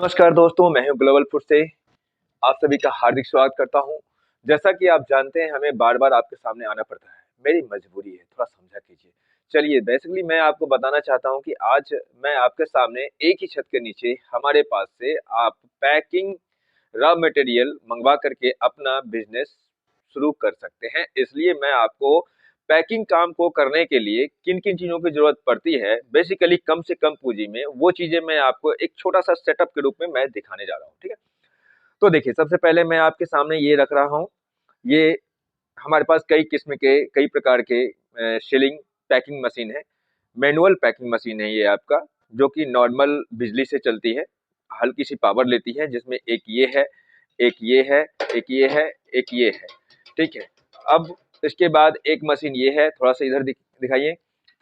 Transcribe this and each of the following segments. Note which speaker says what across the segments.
Speaker 1: नमस्कार दोस्तों, मैं हूं ग्लोबल फूड से। आप सभी का हार्दिक स्वागत करता हूं। जैसा कि आप जानते हैं, हमें बार-बार आपके सामने आना पड़ता है। मेरी मजबूरी है, थोड़ा समझा कीजिए। चलिए, बेसिकली मैं आपको बताना चाहता हूं कि आज मैं आपके सामने एक ही छत के नीचे हमारे पास से आप पैकिंग रॉ मटेरियल मंगवा करके अपना बिज़नेस शुरू कर सकते हैं। इसलिए मैं आपको पैकिंग काम को करने के लिए किन-किन चीज़ों की ज़रूरत पड़ती है, बेसिकली कम से कम पूँजी में, वो चीज़ें मैं आपको एक छोटा-सा सेटअप के रूप में मैं दिखाने जा रहा हूँ, ठीक है? तो देखिए, सबसे पहले मैं आपके सामने ये रख रहा हूँ, ये हमारे पास कई किस्म के, कई प्रकार के सीलिंग पैकिंग मशीन है। मैनुअल पैकिंग मशीन है ये आपका, जो कि नॉर्मल बिजली से चलती है, हल्की-सी पावर लेती है, जिसमें एक ये है, एक ये है, एक ये है, एक ये है, ठीक है? अब इसके बाद एक मशीन ये है, थोड़ा-सा इधर दिखाइए,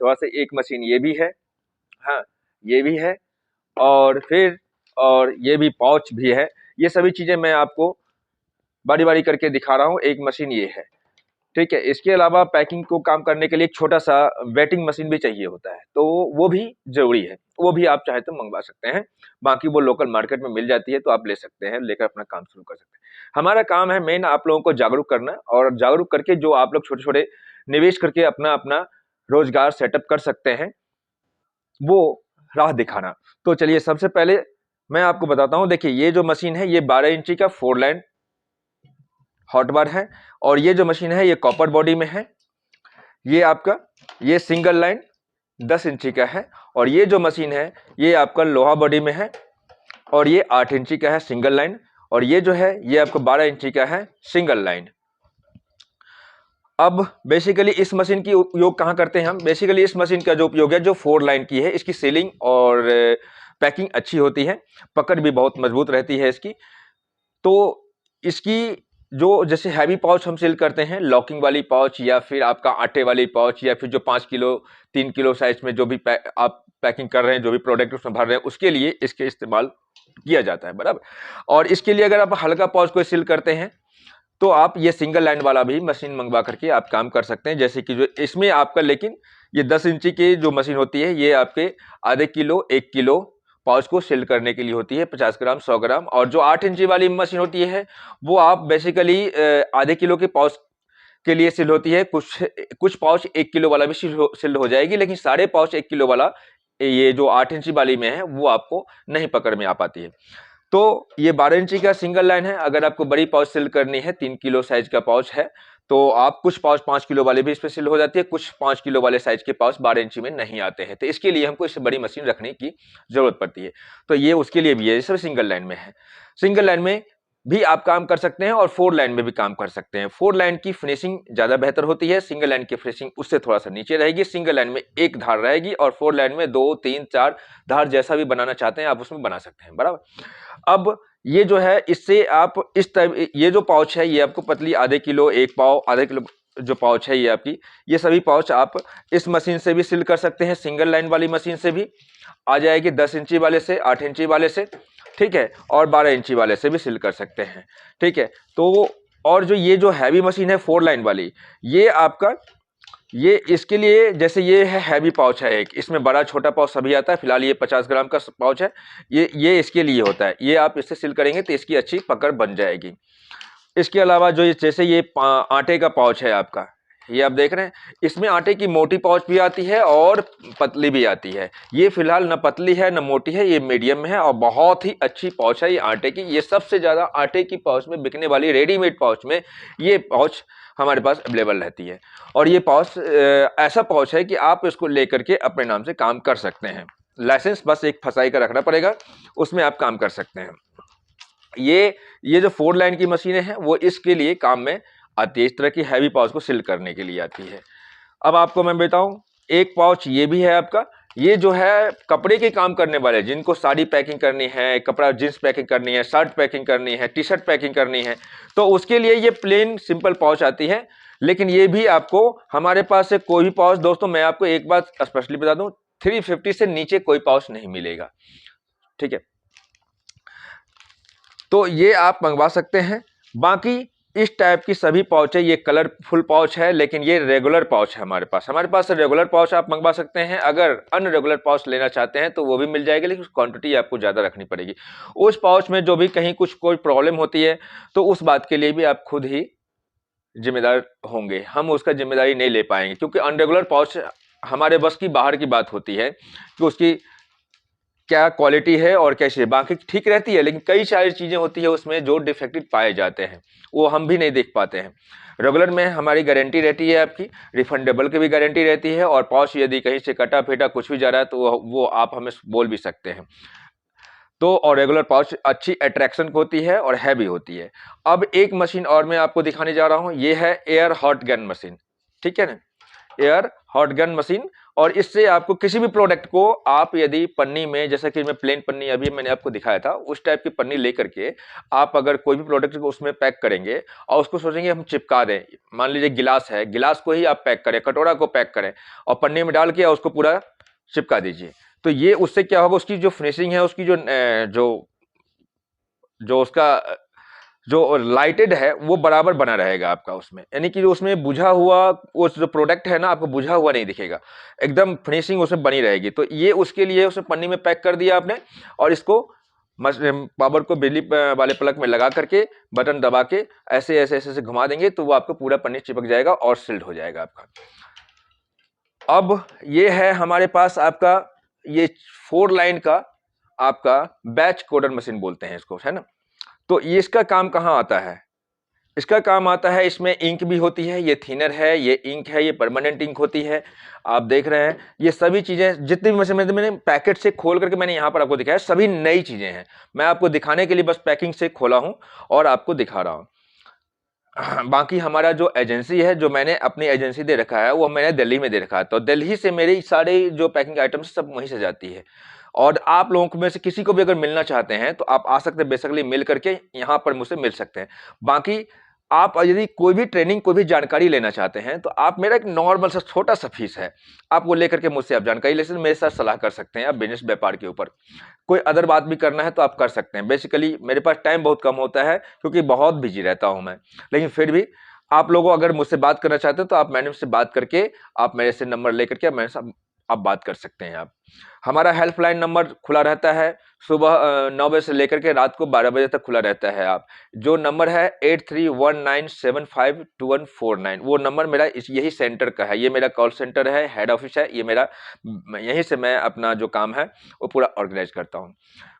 Speaker 1: थोड़ा-सा एक मशीन ये भी है, हाँ, ये भी है और ये भी पाउच भी है। ये सभी चीज़ें मैं आपको बारी-बारी करके दिखा रहा हूँ, एक मशीन ये है। ठीक है, इसके अलावा पैकिंग को काम करने के लिए एक छोटा-सा वेटिंग मशीन भी चाहिए होता है, तो वो भी ज़रूरी है। वो भी आप चाहें तो मँगवा सकते हैं। बाकी वो लोकल मार्केट में मिल जाती है, तो आप ले सकते हैं, लेकर अपना काम शुरू कर सकते हैं। हमारा काम है मेन आप लोगों को जागरूक करना और जागरूक करके जो आप लोग छोटे-छोटे निवेश करके अपना-अपना रोज़गार सेटअप कर सकते हैं, वो राह दिखाना। तो चलिए सबसे पहले मैं आपको बताता हूँ, देखिए ये जो मशीन है, ये 12 इंची का 4 लाइन हॉट बार है और ये जो मशीन है, ये कॉपर बॉडी में है। ये आपका ये सिंगल लाइन 10 इंची का है और ये जो मशीन है ये आपका लोहा बॉडी में है और ये 8 इंची का है सिंगल लाइन और ये जो है ये आपको 12 इंची का है सिंगल लाइन। अब बेसिकली इस मशीन की उपयोग कहाँ करते हैं हम? बेसिकली इस मशीन का जो उपयोग है जो 4 लाइन की है, इसकी सीलिंग और पैकिंग अच्छी होती है, पकड़ भी बहुत मजबूत रहती है इसकी। तो इसकी जो जैसे हैवी पाउच हम सेल करते हैं, लॉकिंग वाली पाउच या फिर आपका आटे वाली पाउच या फिर जो 5 किलो, 3 किलो साइज़ में जो भी आप पैकिंग कर रहे हैं, जो भी प्रोडक्ट उसमें भर रहे हैं, उसके लिए इसके इस्तेमाल किया जाता है, बराबर? और इसके लिए अगर आप हल्का पाउच को सेल करते हैं, तो आप ये सिंगल लाइन वाला भी मशीन मंगवा करके आप काम कर सकते हैं। जैसे कि जो इसमें आपका लेकिन ये 10 इंची की जो मशीन होती है, ये आपके आधे किलो, 1 किलो पाउच को सील करने के लिए होती है, 50 ग्राम, 100 ग्राम और जो 8 इंची वाली मशीन होती है, वो आप बेसिकली आधे किलो के पाउच के लिए सील होती है। कुछ पाउच 1 किलो वाला भी सील हो जाएगी, लेकिन सारे पाउच 1 किलो वाला ये जो 8 इंची वाली में है, वो आपको नहीं पकड़ में आ पाती है। तो ये 12 इंची का सिंगल लाइन है। अगर आपको बड़ी पाउच सील करनी है, 3 किलो साइज का पाउच है, तो आप कुछ पाउच 5 किलो वाले भी इसमें सील हो जाती है, कुछ 5 किलो वाले साइज के पाउच 12 इंची में नहीं आते हैं। तो इसके लिए हमको इससे बड़ी मशीन रखने की ज़रूरत पड़ती है। तो ये उसके लिए भी है, ये सब सिंगल लाइन में है। सिंगल लाइन में भी आप काम कर सकते हैं और 4 लाइन में भी काम कर सकते हैं। 4 लाइन की फिनिशिंग ज़्यादा बेहतर होती है, सिंगल लाइन की फिनिशिंग उससे थोड़ा-सा नीचे रहेगी। सिंगल लाइन में 1 धार रहेगी और 4 लाइन में 2, 3, 4 धार जैसा भी बनाना चाहते हैं, आप उसमें बना सकते हैं, बराबर? अब ये जो है इससे आप इस टाइप ये जो पाउच है ये आपको पतली आधे किलो, 1 पाव, आधे किलो जो पाउच है ये आपकी, ये सभी पाउच आप इस मशीन से भी सील कर सकते हैं, सिंगल लाइन वाली मशीन से भी आ जाएगी, 10 इंची वाले से, 8 इंची वाले से, ठीक है? और 12 इंची वाले से भी सील कर सकते हैं, ठीक है? तो और जो ये जो हैवी मशीन है 4 लाइन वाली, ये आपका ये इसके लिए जैसे ये है हैवी पाउच है एक, इसमें बड़ा छोटा पाउच सभी आता है। फिलहाल ये 50 ग्राम का पाउच है, ये इसके लिए होता है। ये आप इससे सील करेंगे तो इसकी अच्छी पकड़ बन जाएगी। इसके अलावा जो ये जैसे ये आटे का पाउच है आपका, ये आप देख रहे हैं, इसमें आटे की मोटी पाउच भी आती है और पतली भी आती है। ये फिलहाल न पतली है न मोटी है, ये मीडियम में है और बहुत ही अच्छी पाउच है ये आटे की। ये सबसे ज़्यादा आटे की पाउच में बिकने वाली रेडीमेड पाउच में ये पाउच हमारे पास अवेलेबल रहती है और ये पाउच ऐसा पाउच है कि आप इसको लेकर के अपने नाम से काम कर सकते हैं। लाइसेंस बस एक फसाई का रखना पड़ेगा, उसमें आप काम कर सकते हैं। ये जो 4 लाइन की मशीनें हैं वो इसके लिए काम में आती है, इस तरह की हैवी पाउच को सील करने के लिए आती है। अब आपको मैं बताऊं, एक पाउच ये भी है आपका, ये जो है कपड़े के काम करने वाले, जिनको साड़ी पैकिंग करनी है, कपड़ा जींस पैकिंग करनी है, शर्ट पैकिंग करनी है, टी शर्ट पैकिंग करनी है, तो उसके लिए ये प्लेन सिंपल पाउच आती है। लेकिन ये भी आपको हमारे पास से कोई भी पाउच, दोस्तों मैं आपको एक बात स्पष्टली बता दूं, 350 से नीचे कोई पाउच नहीं मिलेगा, ठीक है? तो ये आप मंगवा सकते हैं। बाकी इस टाइप की सभी पाउच है, ये कलरफुल पाउच है, लेकिन ये रेगुलर पाउच है हमारे पास रेगुलर पाउच आप मंगवा सकते हैं। अगर अनरेगुलर पाउच लेना चाहते हैं तो वो भी मिल जाएगा, लेकिन क्वांटिटी आपको ज़्यादा रखनी पड़ेगी। उस पाउच में जो भी कहीं कुछ कोई प्रॉब्लम होती है तो उस बात के लिए भी आप खुद ही जिम्मेदार होंगे, हम उसका जिम्मेदारी नहीं ले पाएंगे, क्योंकि अनरेगुलर पाउच हमारे बस की बाहर की बात होती है कि उसकी क्या क्वालिटी है और कैसी है। बाकी ठीक रहती है, लेकिन कई सारी चीज़ें होती है उसमें जो डिफेक्टेड पाए जाते हैं, वो हम भी नहीं देख पाते हैं। रेगुलर में हमारी गारंटी रहती है, आपकी रिफंडेबल की भी गारंटी रहती है, और पाउच यदि कहीं से कटा फेटा कुछ भी जा रहा है तो वो आप हमें बोल भी सकते हैं। तो और रेगुलर पाउच अच्छी अट्रैक्शन होती है और हैवी होती है। अब एक मशीन और मैं आपको दिखाने जा रहा हूँ, ये है एयर हॉट गन मशीन, ठीक है ना, एयर हॉट गन मशीन। और इससे आपको किसी भी प्रोडक्ट को आप यदि पन्नी में, जैसा कि मैं प्लेन पन्नी अभी मैंने आपको दिखाया था, उस टाइप की पन्नी लेकर के आप अगर कोई भी प्रोडक्ट को उसमें पैक करेंगे और उसको सोचेंगे हम चिपका दें, मान लीजिए गिलास है, गिलास को ही आप पैक करें, कटोरा को पैक करें और पन्नी में डाल के उसको पूरा चिपका दीजिए, तो ये उससे क्या होगा, उसकी जो फिनिशिंग है, उसकी जो उसका जो लाइटेड है वो बराबर बना रहेगा आपका उसमें, यानी कि जो उसमें बुझा हुआ वो जो प्रोडक्ट है ना, आपको बुझा हुआ नहीं दिखेगा, एकदम फिनिशिंग उसमें बनी रहेगी। तो ये उसके लिए उसे पन्नी में पैक कर दिया आपने, और इसको पावर को बिजली वाले प्लग में लगा करके बटन दबा के ऐसे ऐसे ऐसे ऐसे घुमा देंगे तो वो आपको पूरा पन्नी चिपक जाएगा और सील्ड हो जाएगा आपका। अब ये है हमारे पास आपका ये 4 लाइन का आपका बैच कोडर मशीन बोलते हैं इसको, है ना। तो ये इसका काम कहाँ आता है, इसका काम आता है, इसमें इंक भी होती है, ये थिनर है, ये इंक है, ये परमानेंट इंक होती है। आप देख रहे हैं ये सभी चीज़ें जितनी भी मशीन मैंने पैकेट से खोल करके मैंने यहाँ पर आपको दिखाया, सभी नई चीज़ें हैं। मैं आपको दिखाने के लिए बस पैकिंग से खोला हूँ और आपको दिखा रहा हूँ। बाकी हमारा जो एजेंसी है, जो मैंने अपनी एजेंसी दे रखा है, वो मैंने दिल्ली में दे रखा है, तो दिल्ली से मेरी सारे जो पैकिंग आइटम्स सब वहीं से जाती है। और आप लोगों में से किसी को भी अगर मिलना चाहते हैं तो आप आ सकते हैं, बेसिकली मिल करके यहाँ पर मुझसे मिल सकते हैं। बाकी आप यदि कोई भी ट्रेनिंग, कोई भी जानकारी लेना चाहते हैं तो आप, मेरा एक नॉर्मल सा छोटा सा फीस है, आप वो लेकर के मुझसे आप जानकारी ले सकते हैं, मेरे साथ सलाह कर सकते हैं आप बिजनेस व्यापार के ऊपर। कोई अदर बात भी करना है तो आप कर सकते हैं। बेसिकली मेरे पास टाइम बहुत कम होता है क्योंकि बहुत बिजी रहता हूं मैं, लेकिन फिर भी आप लोगों अगर मुझसे बात करना चाहते हैं तो आप मैडम से बात करके आप मेरे से नंबर लेकर के मेरे साथ आप बात कर सकते हैं। आप हमारा हेल्पलाइन नंबर खुला रहता है, सुबह 9 बजे से लेकर के रात को 12 बजे तक खुला रहता है। आप जो नंबर है 8319752149, वो नंबर मेरा यही सेंटर का है, ये मेरा कॉल सेंटर है, हेड ऑफिस है, ये मेरा यहीं से मैं अपना जो काम है वो पूरा ऑर्गेनाइज करता हूँ,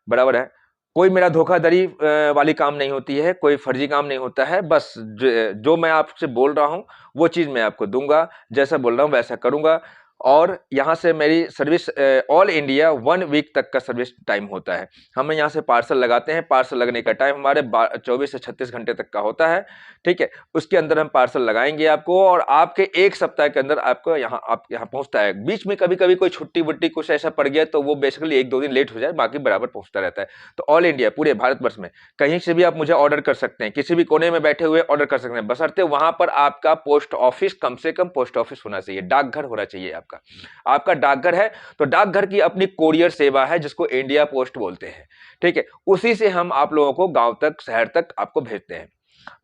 Speaker 1: बराबर है। कोई मेरा धोखाधड़ी वाली काम नहीं होती है, कोई फर्जी काम नहीं होता है। बस जो मैं आपसे बोल रहा हूँ वो चीज़ मैं आपको दूंगा, जैसा बोल रहा हूँ वैसा करूंगा। और यहाँ से मेरी सर्विस ऑल इंडिया 1 वीक तक का सर्विस टाइम होता है। हम यहाँ से पार्सल लगाते हैं, पार्सल लगने का टाइम हमारे 24 से 36 घंटे तक का होता है, ठीक है। उसके अंदर हम पार्सल लगाएंगे आपको, और आपके 1 सप्ताह के अंदर आपको आप यहाँ पहुँचता है। बीच में कभी कभी कोई छुट्टी वुट्टी कुछ ऐसा पड़ गया तो वो बेसिकली 1-2 दिन लेट हो जाए, बाकी बराबर पहुँचता रहता है। तो ऑल इंडिया, पूरे भारतवर्ष में कहीं से भी आप मुझे ऑर्डर कर सकते हैं, किसी भी कोने में बैठे हुए ऑर्डर कर सकते हैं, बशर्ते वहां पर आपका पोस्ट ऑफिस, कम से कम पोस्ट ऑफिस होना चाहिए, डाकघर होना चाहिए आपका डाकघर है तो डाकघर की अपनी कोरियर सेवा है जिसको इंडिया पोस्ट बोलते हैं, ठीक है। उसी से हम आप लोगों को गांव तक, शहर तक आपको भेजते हैं,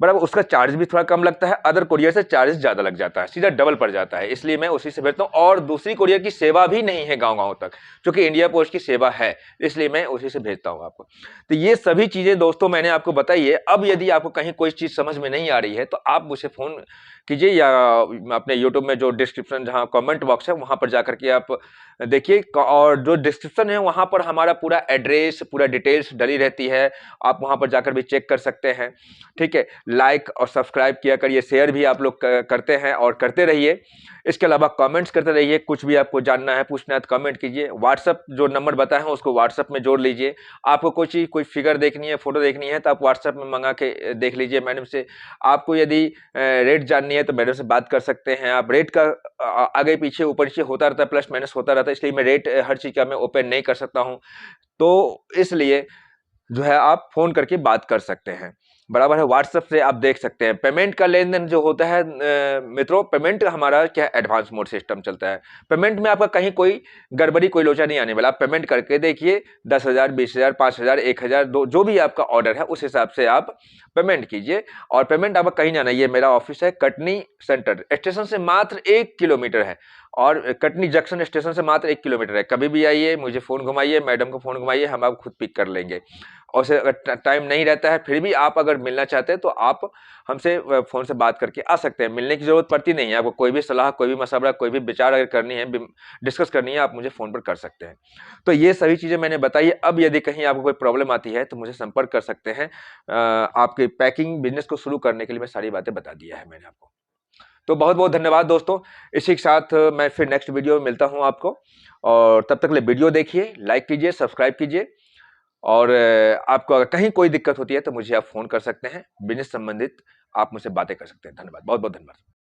Speaker 1: बराबर। उसका चार्ज भी थोड़ा कम लगता है, अदर कोरियर से चार्ज ज्यादा लग जाता है, सीधा डबल पड़ जाता है, इसलिए मैं उसी से भेजता हूं। और दूसरी कोरियर की सेवा भी नहीं है गांव गांव तक, क्योंकि इंडिया पोस्ट की सेवा है, इसलिए मैं उसी से भेजता हूं आपको। तो ये सभी चीजें दोस्तों मैंने आपको बताई है। अब यदि आपको कहीं कोई चीज समझ में नहीं आ रही है तो आप मुझे फोन कीजिए, या अपने यूट्यूब में जो डिस्क्रिप्शन, जहां कमेंट बॉक्स है वहां पर जाकर के आप देखिए, और जो डिस्क्रिप्शन है वहां पर हमारा पूरा एड्रेस, पूरा डिटेल्स डली रहती है, आप वहां पर जाकर भी चेक कर सकते हैं, ठीक है। लाइक और सब्सक्राइब किया करिए, शेयर भी आप लोग करते हैं और करते रहिए। इसके अलावा कमेंट्स करते रहिए, कुछ भी आपको जानना है, पूछना है तो कमेंट कीजिए। व्हाट्सअप जो नंबर बताए हैं उसको व्हाट्सअप में जोड़ लीजिए। आपको कोई चीज़, कोई फिगर देखनी है, फोटो देखनी है तो आप व्हाट्सअप में मंगा के देख लीजिए मैडम से। आपको यदि रेट जाननी है तो मैडम से बात कर सकते हैं आप। रेट का आगे पीछे ऊपर नीचे होता रहता है, प्लस माइनस होता रहता है, इसलिए मैं रेट हर चीज़ का मैं ओपन नहीं कर सकता हूँ, तो इसलिए जो है आप फोन करके बात कर सकते हैं। बराबर है। व्हाट्सएप से आप देख सकते हैं पेमेंट का लेन देन जो होता है मित्रों, पेमेंट हमारा क्या एडवांस मोड सिस्टम चलता है। पेमेंट में आपका कहीं कोई गड़बड़ी कोई लोचा नहीं आने वाला। आप पेमेंट करके देखिए 10,000 20,000 5,000 1,000 जो भी आपका ऑर्डर है उस हिसाब से आप पेमेंट कीजिए। और पेमेंट आपका कहीं जाना, ये मेरा ऑफिस है कटनी सेंटर स्टेशन से मात्र 1 किलोमीटर है, और कटनी जंक्शन स्टेशन से मात्र 1 किलोमीटर है। कभी भी आइए, मुझे फोन घुमाइए, मैडम को फोन घुमाइए, हम आपको खुद पिक कर लेंगे। और से अगर टाइम नहीं रहता है फिर भी आप अगर मिलना चाहते हैं तो आप हमसे फ़ोन से बात करके आ सकते हैं। मिलने की ज़रूरत पड़ती नहीं है। आपको कोई भी सलाह, कोई भी मशवरा, कोई भी विचार अगर करनी है, डिस्कस करनी है, आप मुझे फ़ोन पर कर सकते हैं। तो ये सभी चीज़ें मैंने बताई। अब यदि कहीं आपको कोई प्रॉब्लम आती है तो मुझे संपर्क कर सकते हैं। आपके पैकिंग बिज़नेस को शुरू करने के लिए मैं सारी बातें बता दिया है मैंने आपको। तो बहुत-बहुत धन्यवाद दोस्तों। इसी के साथ मैं फिर नेक्स्ट वीडियो में मिलता हूँ आपको, और तब तक के लिए वीडियो देखिए, लाइक कीजिए, सब्सक्राइब कीजिए। और आपको अगर कहीं कोई दिक्कत होती है तो मुझे आप फ़ोन कर सकते हैं। बिज़नेस संबंधित आप मुझसे बातें कर सकते हैं। धन्यवाद, बहुत-बहुत धन्यवाद।